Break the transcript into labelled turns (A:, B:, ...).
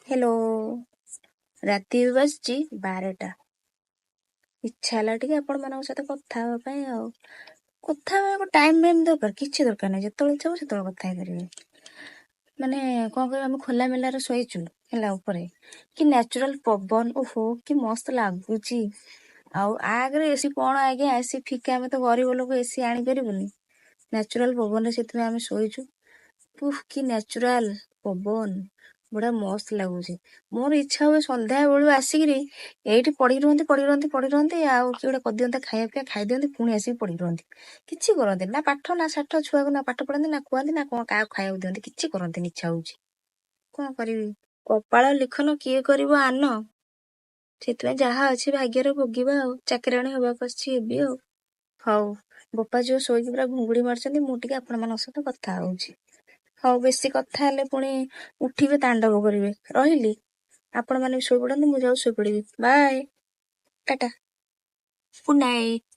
A: Hello. ରାତି ବାଜିଛି 12ଟା। ଇଚ୍ଛା ହେଲା ଟିକେ ଆପଣ ମାନଙ୍କ ସହିତ କଥା ହେବା ପାଇଁ ଆଉ କଥା ହେବାକୁ ଟାଇମ ଦରକାର କିଛି ଦରକାର ନାହିଁ, ଯେତେବେଳେ ଇଚ୍ଛା ହବ ସେତେବେଳେ କଥା ହେଇପାରିବେ। ମାନେ କଣ କହିବ, ଆମେ ଖୋଲା ମେଲାରେ ଶୋଇଛୁ ହେଲା ଉପରେ, କି ନ୍ୟାଚୁରାଲ ପବନ, ଓହୋ କି ମସ୍ତ ଲାଗୁଛି। ଆଉ ଆଗରେ ଏସି କଣ ଆଜ୍ଞା, ଏସି ଫିକା, ଆମେ ତ ଗରିବ ଲୋକ ଏସି ଆଣିପାରିବୁନି। ନ୍ୟାଚୁରାଲ ପବନରେ ସେଥିପାଇଁ ଆମେ ଶୋଇଛୁ। ଉଫ୍ କି ନ୍ୟାଚୁରାଲ ପବନ, ବଢିଆ ମସ୍ତ ଲାଗୁଛି। ମୋର ଇଚ୍ଛା ହୁଏ ସନ୍ଧ୍ୟା ବେଳୁ ଆସିକିରି ଏଇଠି ପଡି ରହନ୍ତି ଆଉ କିଏ ଗୋଟେ କରିଦିଅନ୍ତା ଖାଇବା ପିଇବା, ଖାଇଦିଅନ୍ତି, ପୁଣି ଆସିକି ପଡି ରହନ୍ତି। କିଛି କରନ୍ତି ନା, ପାଠ ନା ସାଠ, ଛୁଆକୁ ନା ପାଠ ପଢାନ୍ତି, ନା ଖୁଆନ୍ତି, ନା କଣ କାହାକୁ ଖାଇବାକୁ ଦିଅନ୍ତି, କିଛି କରନ୍ତିନି। ଇଚ୍ଛା ହଉଛି କଣ କରିବି। କପାଳ ଲିଖନ କିଏ କରିବ ଆନ, ସେଥିପାଇଁ ଯାହା ଅଛି ଭାଗ୍ୟରେ ଭୋଗିବା ଆଉ। ଚାକିରାଣୀ ହବାକୁ ଆସିଛି ହେବି ଆଉ। ହଉ, ବୋପା ଝିଅ ଶୋଇକି ପୁରା ଘୁଙ୍ଗୁଡି ମାରୁଛନ୍ତି, ମୁଁ ଟିକେ ଆପଣମାନଙ୍କ ସହିତ କଥା ହଉଛି। ହଉ, ବେଶୀ କଥା ହେଲେ ପୁଣି ଉଠିବେ, ତାଣ୍ଡବ କରିବେ। ରହିଲି, ଆପଣ ମାନେ ବି ଶୋଇପଡନ୍ତୁ, ମୁଁ ଯାଉଛି ଶୋଇପଡିବି। Bye, tata, good night.